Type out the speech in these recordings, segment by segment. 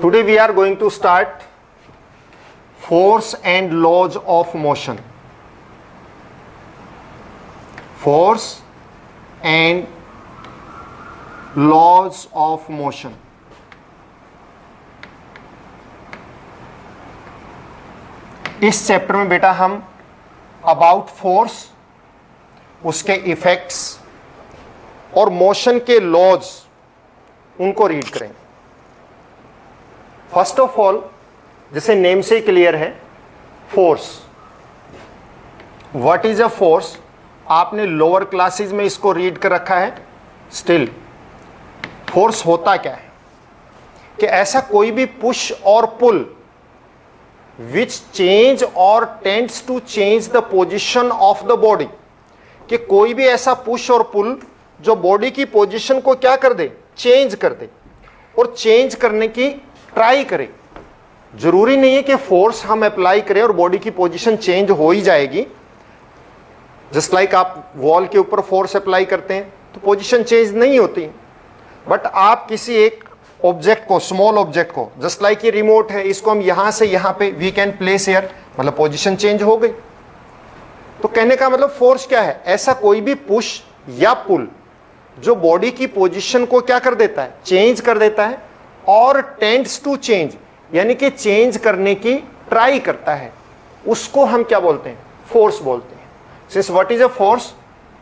Today we are going to start force and laws of motion. Force and laws of motion. इस chapter में बेटा हम about force, उसके effects और motion के लॉज उनको रीड करेंगे. फर्स्ट ऑफ ऑल, जैसे नेम से ही क्लियर है, force. What is a force? आपने लोअर क्लासेस में इसको रीड कर रखा है. स्टिल फोर्स होता क्या है कि ऐसा कोई भी push or pull which change or tends to change the position of the body, कि कोई भी ऐसा पुश और पुल जो बॉडी की पोजीशन को क्या कर दे, चेंज कर दे और चेंज करने की ट्राई करे. जरूरी नहीं है कि फोर्स हम अप्लाई करें और बॉडी की पोजीशन चेंज हो ही जाएगी. जस्ट लाइक आप वॉल के ऊपर फोर्स अप्लाई करते हैं तो पोजीशन चेंज नहीं होती. बट आप किसी एक ऑब्जेक्ट को, स्मॉल ऑब्जेक्ट को, जस्ट लाइक ये रिमोट है, इसको हम यहां से यहां पे वी कैन प्लेस हियर, मतलब पोजीशन चेंज हो गई. तो कहने का मतलब फोर्स क्या है? ऐसा कोई भी पुश या पुल जो बॉडी की पोजीशन को क्या कर देता है, चेंज कर देता है और टेंड्स टू चेंज, यानी कि चेंज करने की ट्राई करता है, उसको हम क्या बोलते हैं? फोर्स बोलते हैं. Since what is a force?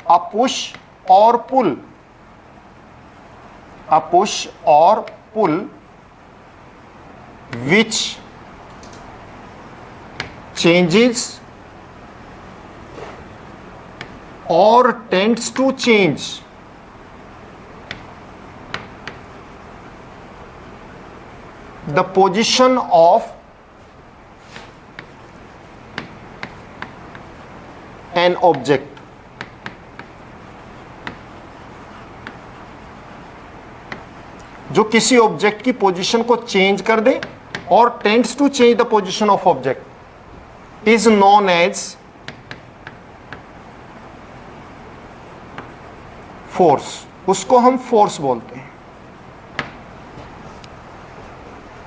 A push or pull. A push or pull which changes or tends to change the position of an object. जो किसी ऑब्जेक्ट की पोजीशन को चेंज कर दे or tends to change the position of object is known as force. उसको हम force बोलते हैं.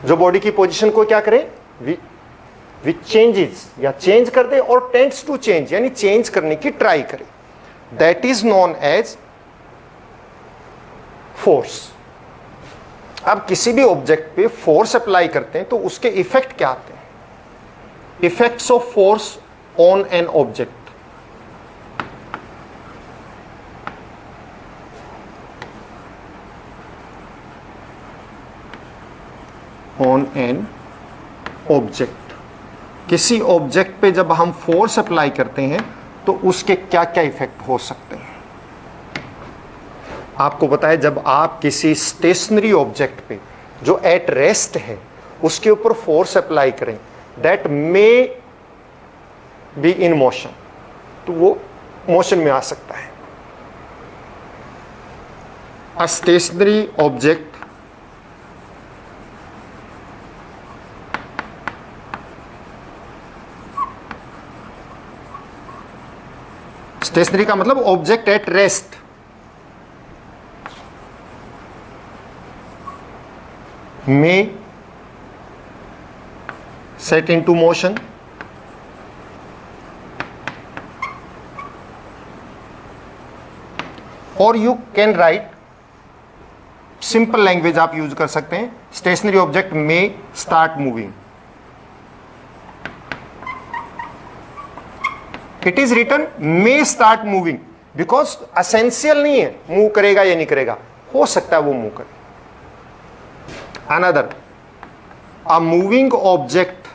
जो बॉडी की पोजीशन को क्या करे, विच चेंजेस, या चेंज कर दे और टेंड्स टू चेंज, यानी चेंज करने की ट्राई करे, that is known as force. अब किसी भी ऑब्जेक्ट पे फोर्स अप्लाई करते हैं तो उसके इफेक्ट क्या आते हैं? Effects of force on an object. On an object. किसी ऑब्जेक्ट पे जब हम फोर्स अप्लाई करते हैं तो उसके क्या क्या इफेक्ट हो सकते हैं? आपको पता है, जब आप किसी स्टेशनरी ऑब्जेक्ट पे जो एट रेस्ट है उसके ऊपर फोर्स अप्लाई करें, that may be in motion, तो वो मोशन में आ सकता है. अ स्टेशनरी ऑब्जेक्ट स्टेशनरी का मतलब object at rest. May set into motion और you can write, simple language आप यूज कर सकते हैं, stationary object may start moving. It is written may start moving because essential नहीं है मूव करेगा या नहीं करेगा, हो सकता है वो मूव करे. Another, a moving object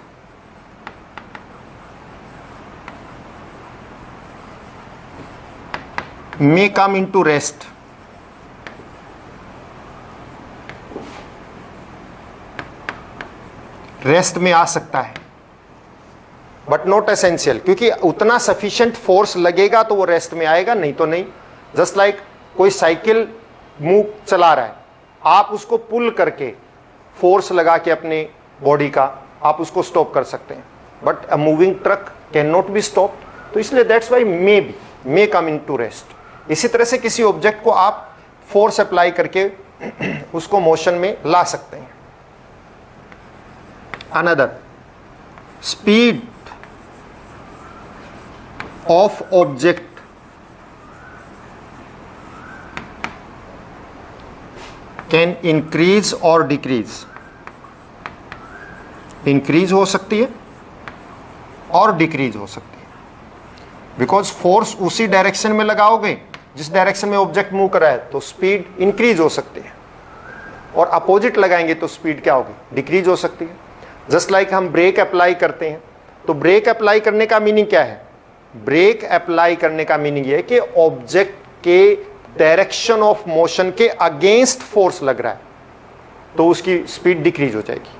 may come into rest. Rest में आ सकता है बट नॉट एसेंशियल, क्योंकि उतना सफिशिएंट फोर्स लगेगा तो वो रेस्ट में आएगा, नहीं तो नहीं. जस्ट लाइक कोई साइकिल मूव चला रहा है, आप उसको पुल करके फोर्स लगा के अपने बॉडी का आप उसको स्टॉप कर सकते हैं, but a moving truck can not be stopped. तो इसलिए that's why maybe, may come into rest. इसी तरह से किसी ऑब्जेक्ट को आप फोर्स अप्लाई करके उसको मोशन में ला सकते हैं. another speed of object can increase or decrease, increase हो सकती है और डिक्रीज हो सकती है, बिकॉज फोर्स उसी डायरेक्शन में लगाओगे जिस डायरेक्शन में ऑब्जेक्ट मूव कर रहा है, तो स्पीड इंक्रीज हो सकती है, और अपोजिट लगाएंगे तो स्पीड क्या होगी, डिक्रीज हो सकती है। जस्ट लाइक हम ब्रेक अप्लाई करते हैं, तो ब्रेक अप्लाई करने का मीनिंग क्या है, ब्रेक अप्लाई करने का मीनिंग ये है कि ऑब्जेक्ट के डायरेक्शन ऑफ मोशन के अगेंस्ट फोर्स लग रहा है, तो उसकी स्पीड डिक्रीज हो जाएगी।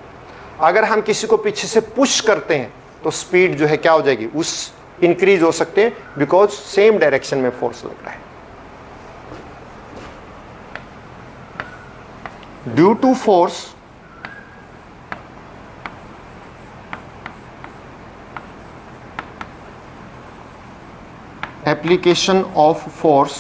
अगर हम किसी को पीछे से पुश करते हैं तो स्पीड जो है क्या हो जाएगी, उस इंक्रीज हो सकते हैं, बिकॉज सेम डायरेक्शन में फोर्स लग रहा है। Due to force application of force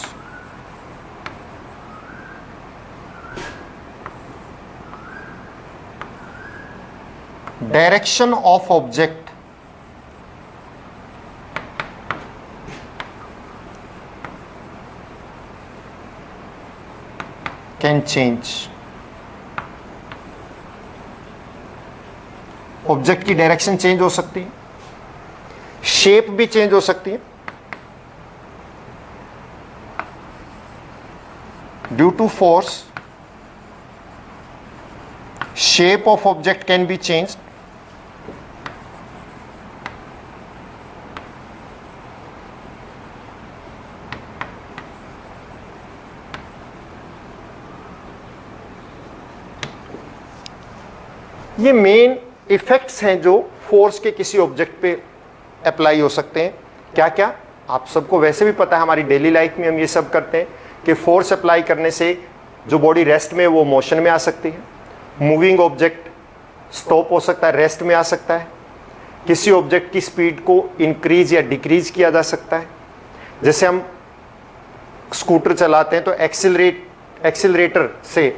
direction of object can change, object की डायरेक्शन चेंज हो सकती है, शेप भी चेंज हो सकती है। Due to force, shape of object can be changed, ये मेन इफेक्ट्स हैं जो फोर्स के किसी ऑब्जेक्ट पे अप्लाई हो सकते हैं। क्या क्या, आप सबको वैसे भी पता है, हमारी डेली लाइफ में हम ये सब करते हैं कि फोर्स अप्लाई करने से जो बॉडी रेस्ट में वो मोशन में आ सकती है, मूविंग ऑब्जेक्ट स्टॉप हो सकता है, रेस्ट में आ सकता है, किसी ऑब्जेक्ट की स्पीड को इंक्रीज या डिक्रीज किया जा सकता है। जैसे हम स्कूटर चलाते हैं तो एक्सिलरेटर से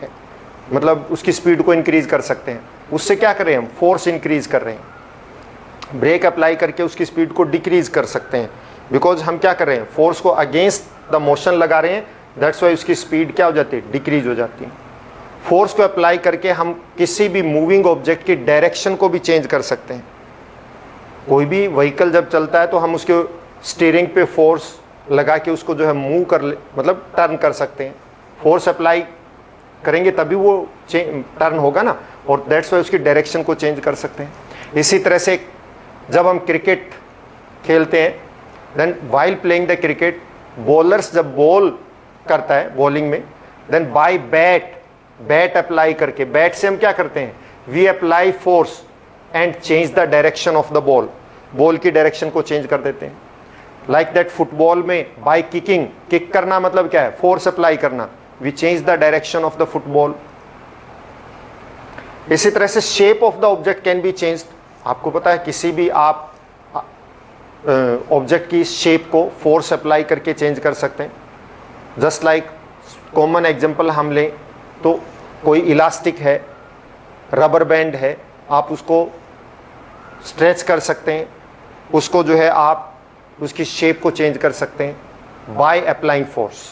मतलब उसकी स्पीड को इंक्रीज कर सकते हैं, उससे क्या कर रहे हैं हम, फोर्स इंक्रीज कर रहे हैं। ब्रेक अप्लाई करके उसकी स्पीड को डिक्रीज कर सकते हैं, बिकॉज हम क्या कर रहे हैं, फोर्स को अगेंस्ट द मोशन लगा रहे हैं, दैट्स वाई उसकी स्पीड क्या हो जाती है, डिक्रीज हो जाती है। फोर्स को अप्लाई करके हम किसी भी मूविंग ऑब्जेक्ट की डायरेक्शन को भी चेंज कर सकते हैं। कोई भी व्हीकल जब चलता है तो हम उसके स्टीयरिंग पे फोर्स लगा के उसको जो है मूव कर मतलब टर्न कर सकते हैं। फोर्स अप्लाई करेंगे तभी वो टर्न होगा ना, और दैट्स वाई उसकी डायरेक्शन को चेंज कर सकते हैं। इसी तरह से जब हम क्रिकेट खेलते हैं, then while playing the cricket, bowlers जब बॉल करता है बॉलिंग में, देन बाय बैट अप्लाई करके, बैट से हम क्या करते हैं, we apply force and change the direction of the ball की डायरेक्शन को चेंज कर देते हैं। लाइक दैट फुटबॉल में बाय किकिंग, किक करना मतलब क्या है, फोर्स अप्लाई करना, we change the direction of the football. इसी तरह से shape of the object can be changed. आपको पता है किसी भी आप ऑब्जेक्ट की शेप को फोर्स अप्लाई करके चेंज कर सकते हैं। जस्ट लाइक कॉमन एग्जांपल हम लें तो कोई इलास्टिक है, रबर बैंड है, आप उसको स्ट्रेच कर सकते हैं, उसको जो है आप उसकी शेप को चेंज कर सकते हैं बाय अप्लाइंग फोर्स।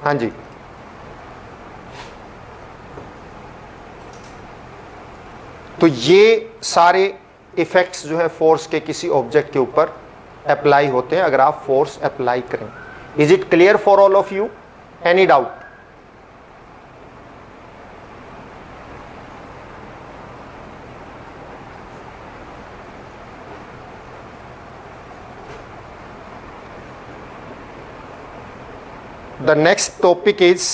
हाँ जी, तो ये सारे इफेक्ट्स जो है फोर्स के किसी ऑब्जेक्ट के ऊपर अप्लाई होते हैं अगर आप फोर्स अप्लाई करें। Is it clear for all of you? Any doubt? The next topic is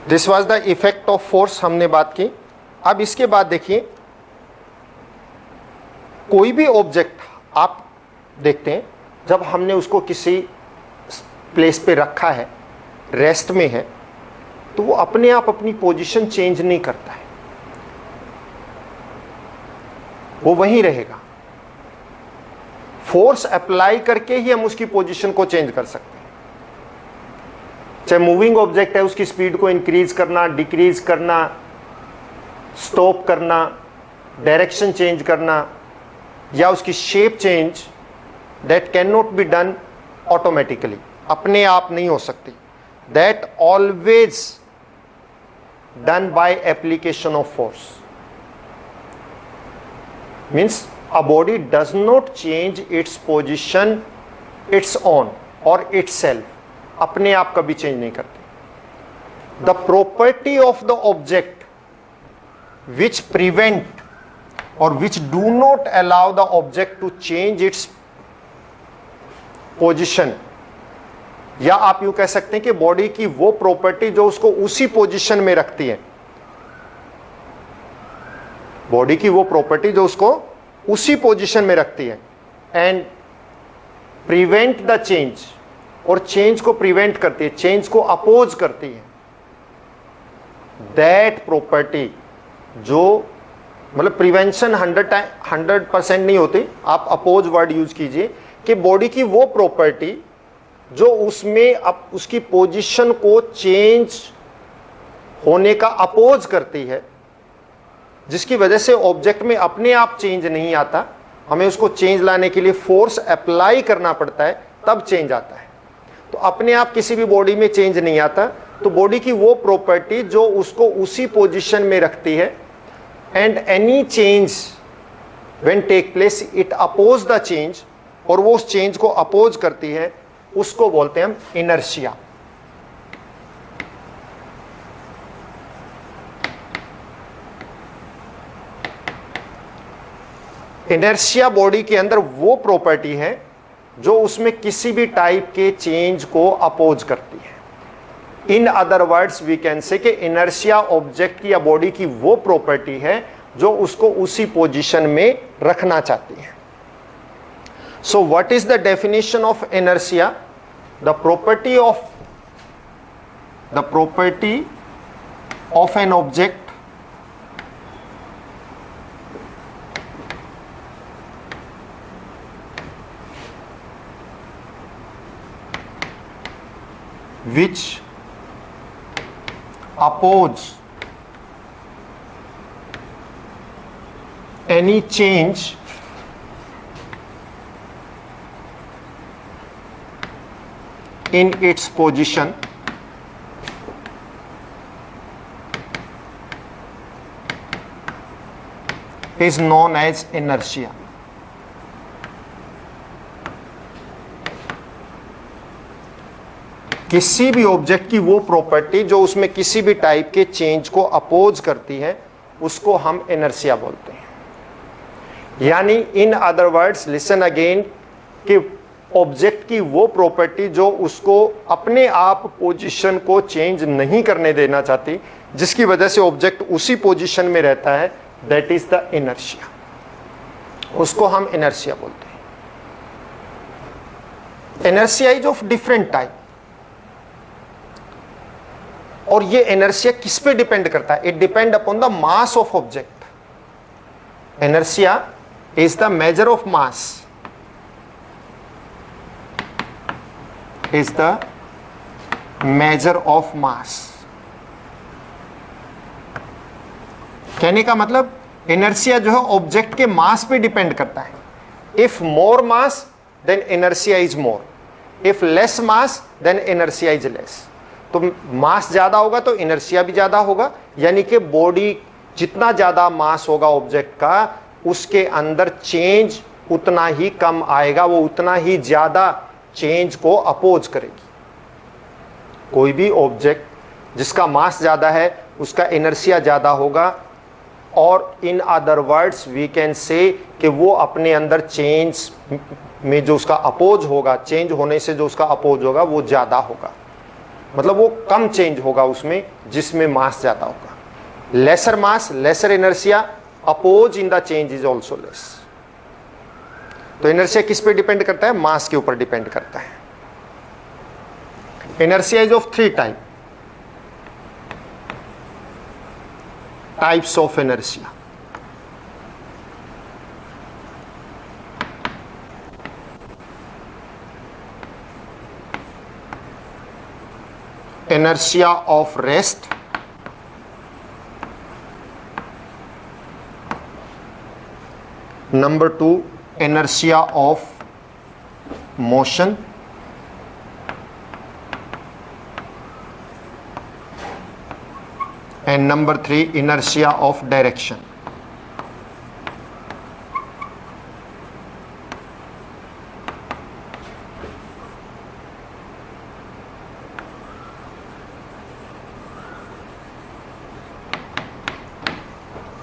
this was the effect of force, हमने बात की। अब इसके बाद देखिए, कोई भी ऑब्जेक्ट आप देखते हैं जब हमने उसको किसी प्लेस पे रखा है, रेस्ट में है, तो वो अपने आप अपनी पोजीशन चेंज नहीं करता है, वो वहीं रहेगा। फोर्स अप्लाई करके ही हम उसकी पोजीशन को चेंज कर सकते हैं। चाहे मूविंग ऑब्जेक्ट है, उसकी स्पीड को इंक्रीज करना, डिक्रीज करना, स्टॉप करना, डायरेक्शन चेंज करना, या उसकी shape change, that can not be done automatically, अपने आप नहीं हो सकती. That always done by application of force. Means a body does not change its position its own or itself, अपने आप कभी चेंज नहीं करती. The property of the object which prevent or which do not allow the object to change its position, या आप यूं कह सकते हैं कि बॉडी की वो प्रॉपर्टी जो उसको उसी पोजीशन में रखती है, बॉडी की वो प्रॉपर्टी जो उसको उसी पोजीशन में रखती है, एंड प्रिवेंट द चेंज, और चेंज को प्रिवेंट करती है, चेंज को अपोज करती है. दैट प्रॉपर्टी, जो मतलब प्रिवेंशन 100% नहीं होती, आप अपोज वर्ड यूज कीजिए, कि बॉडी की वो प्रॉपर्टी जो उसमें अब उसकी पोजीशन को चेंज होने का अपोज करती है, जिसकी वजह से ऑब्जेक्ट में अपने आप चेंज नहीं आता, हमें उसको चेंज लाने के लिए फोर्स अप्लाई करना पड़ता है, तब चेंज आता है. तो अपने आप किसी भी बॉडी में चेंज नहीं आता. तो बॉडी की वो प्रॉपर्टी जो उसको उसी पोजीशन में रखती है, and any change when take place it oppose the change, और वो उस चेंज को अपोज करती है, उसको बोलते हैं हम इनर्शिया. इनर्शिया बॉडी के अंदर वो प्रॉपर्टी है जो उसमें किसी भी टाइप के चेंज को अपोज करती है. In other words we can say कि इनर्शिया ऑब्जेक्ट की या बॉडी की वो प्रॉपर्टी है जो उसको उसी पोजीशन में रखना चाहती है. So what is the definition of inertia? The property of an object which oppose any change in its position is known as inertia. किसी भी ऑब्जेक्ट की वो प्रॉपर्टी जो उसमें किसी भी टाइप के चेंज को अपोज करती है, उसको हम इनर्शिया बोलते हैं. यानी इन अदर वर्ड्स, लिसन अगेन, कि ऑब्जेक्ट की वो प्रॉपर्टी जो उसको अपने आप पोजीशन को चेंज नहीं करने देना चाहती, जिसकी वजह से ऑब्जेक्ट उसी पोजीशन में रहता है, दैट इज द इनर्शिया. उसको हम इनर्शिया बोलते हैं. Inertia is of different type. और ये इनर्शिया किस पे डिपेंड करता है? It depend upon the mass of object. Inertia is the measure of mass, is the measure of मास. कहने का मतलब इनर्शिया जो है ऑब्जेक्ट के मास पे डिपेंड करता है. If more mass then inertia is more, if less mass then inertia is less. तो मास ज्यादा होगा तो इनर्शिया भी ज्यादा होगा, यानी कि बॉडी जितना ज्यादा मास होगा ऑब्जेक्ट का, उसके अंदर चेंज उतना ही कम आएगा, वो उतना ही ज्यादा चेंज को अपोज करेगी. कोई भी ऑब्जेक्ट जिसका मास ज्यादा है उसका इनर्शिया ज्यादा होगा, और in other words we can say कि वो अपने अंदर चेंज में जो उसका अपोज होगा, चेंज होने से जो उसका अपोज होगा वो ज्यादा होगा. मतलब वो कम चेंज होगा उसमें जिसमें मास ज्यादा होगा. Lesser mass, lesser inertia, oppose in the change is also less. तो इनर्शिया किस पे डिपेंड करता है? मास के ऊपर डिपेंड करता है. Inertia is of 3 types of inertia. inertia of rest, number 2 inertia of motion, and number 3 inertia of direction.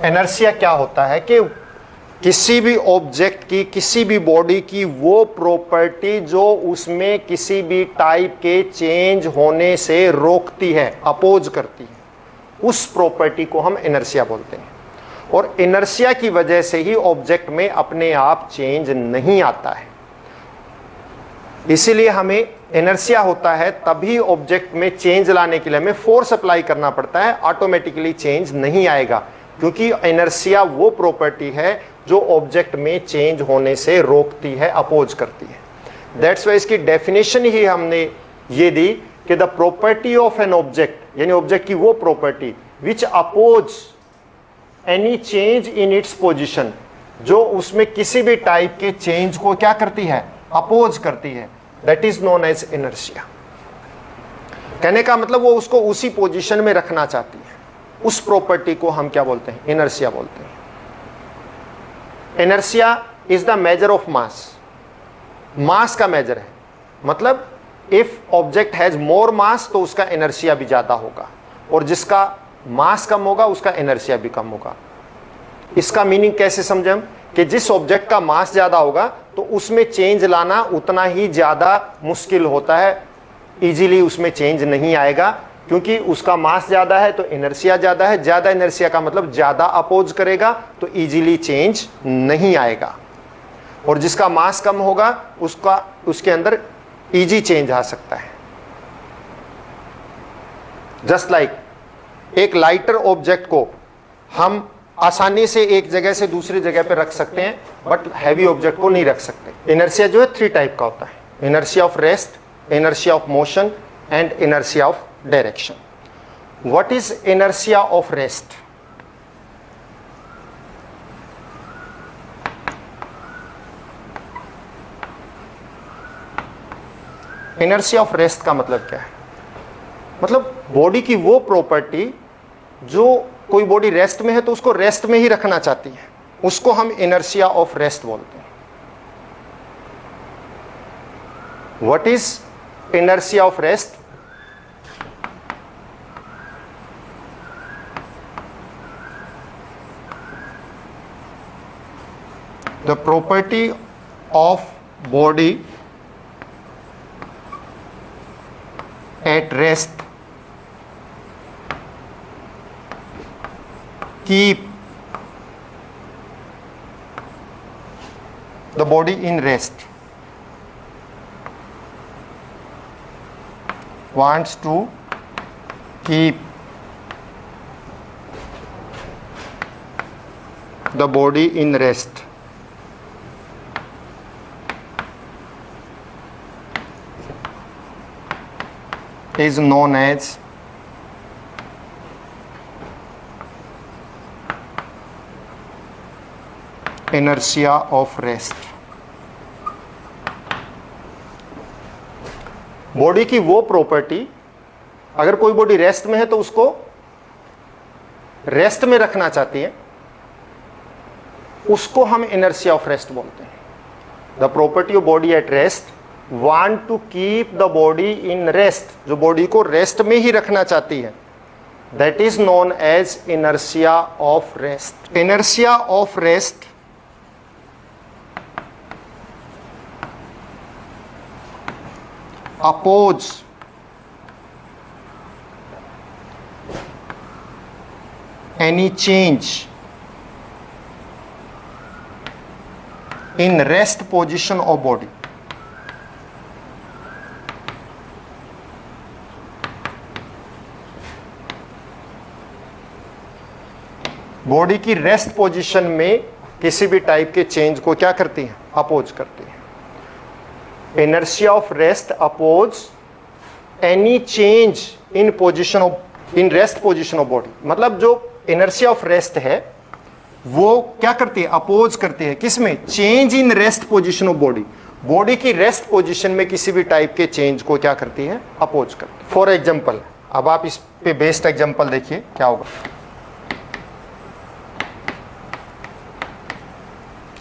Inertia क्या होता है कि किसी भी ऑब्जेक्ट की, किसी भी बॉडी की वो प्रॉपर्टी जो उसमें किसी भी टाइप के चेंज होने से रोकती है, अपोज करती है, उस प्रॉपर्टी को हम इनर्शिया बोलते हैं। और इनर्शिया की वजह से ही ऑब्जेक्ट में अपने आप चेंज नहीं आता है। इसीलिए हमें इनर्शिया होता है, तभी ऑब्जेक्ट में चेंज लाने के लिए हमें फोर्स अप्लाई करना पड़ता है, ऑटोमेटिकली चेंज नहीं आएगा, क्योंकि इनर्शिया वो प्रॉपर्टी है जो ऑब्जेक्ट में चेंज होने से रोकती है, अपोज करती है। दैट्स वाई इसकी डेफिनेशन ही हमने ये दी कि the property of an object, यानी ऑब्जेक्ट की वो property which oppose any change in its position, जो उसमें किसी भी टाइप के चेंज को क्या करती है, अपोज करती है, that is known as inertia. कहने का मतलब वो उसको उसी पोजीशन में रखना चाहती है, उस प्रॉपर्टी को हम क्या बोलते हैं, इनर्शिया बोलते हैं। Inertia is the measure of mass, mass का मेजर है। मतलब if object has more mass तो उसका इनर्शिया भी ज्यादा होगा, और जिसका मास कम होगा उसका इनर्शिया भी कम होगा। इसका मीनिंग कैसे समझें हम, कि जिस ऑब्जेक्ट का मास ज्यादा होगा तो उसमें चेंज लाना उतना ही ज्यादा मुश्किल होता है, इजीली उसमें चेंज नहीं आएगा, क्योंकि उसका मास ज्यादा है तो इनर्शिया ज्यादा है, ज्यादा इनर्शिया का मतलब ज्यादा अपोज करेगा तो इजीली चेंज नहीं आएगा। और जिसका मास कम होगा उसके अंदर इजी चेंज आ सकता है। जस्ट लाइक एक लाइटर ऑब्जेक्ट को हम आसानी से एक जगह से दूसरी जगह पे रख सकते हैं, बट हैवी ऑब्जेक्ट को नहीं रख सकते। इनर्शिया जो है 3 टाइप का होता है, inertia of rest, inertia of motion and inertia of direction. What is inertia of rest? Inertia of rest का मतलब क्या है? मतलब बॉडी की वो प्रॉपर्टी जो कोई बॉडी रेस्ट में है तो उसको रेस्ट में ही रखना चाहती है, उसको हम इनर्शिया ऑफ रेस्ट बोलते हैं। What is inertia of rest? The property of body at rest keep the body in rest, wants to keep the body in rest, is known as inertia of rest. Body की वो property, अगर कोई body rest में है तो उसको rest में रखना चाहती है, उसको हम इनर्शिया ऑफ रेस्ट बोलते हैं। The property of body at rest want to keep the body in rest, जो बॉडी को रेस्ट में ही रखना चाहती है, that is known as inertia of rest. Inertia of rest oppose any change in rest position of body. Body की rest position में किसी भी टाइप के चेंज को क्या करती है, अपोज करती है। Inertia of rest oppose any change in position of in rest position of body, मतलब जो इनर्शिया ऑफ रेस्ट है वो क्या करती है, अपोज करती है किसमें, change in rest position of body, body की रेस्ट पोजिशन में किसी भी टाइप के चेंज को क्या करती है, अपोज करती है। फॉर एग्जाम्पल, अब आप इस पे बेस्ड एग्जाम्पल देखिए क्या होगा।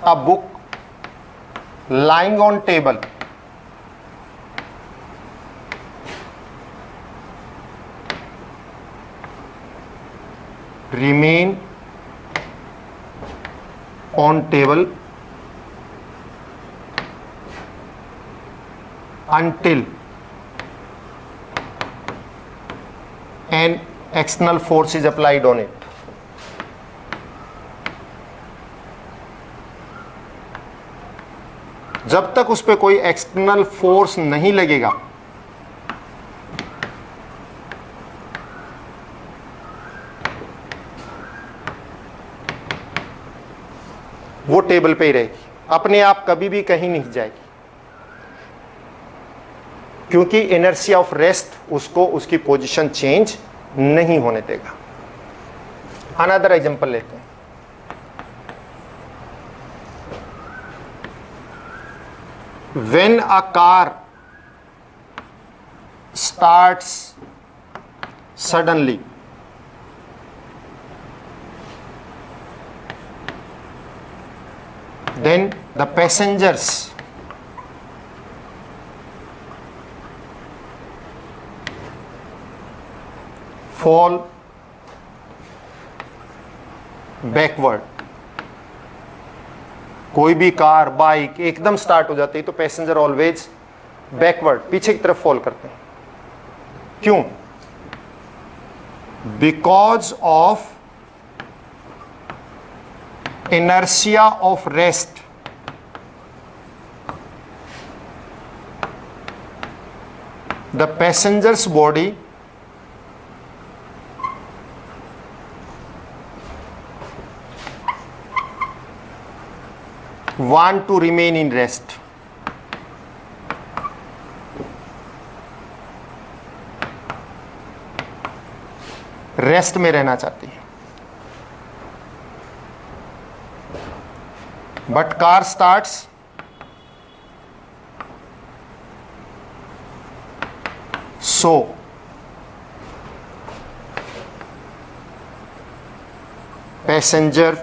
A book lying on table remain on table until an external force is applied on it. जब तक उस पर कोई एक्सटर्नल फोर्स नहीं लगेगा वो टेबल पे ही रहेगी, अपने आप कभी भी कहीं नहीं जाएगी, क्योंकि इनर्शिया ऑफ रेस्ट उसको उसकी पोजीशन चेंज नहीं होने देगा। अनदर एग्जांपल लेते हैं। When a car starts suddenly, then the passengers fall backward. कोई भी कार बाइक एकदम स्टार्ट हो जाती है तो पैसेंजर ऑलवेज बैकवर्ड, पीछे की तरफ फॉल करते हैं। क्यों? Because of inertia of rest, the passengers body want to remain in rest. Rest में रहना चाहती है, but car starts so passenger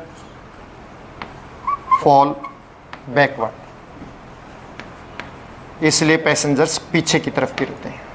fall backward, इसलिए पैसेंजर्स पीछे की तरफ गिरते हैं।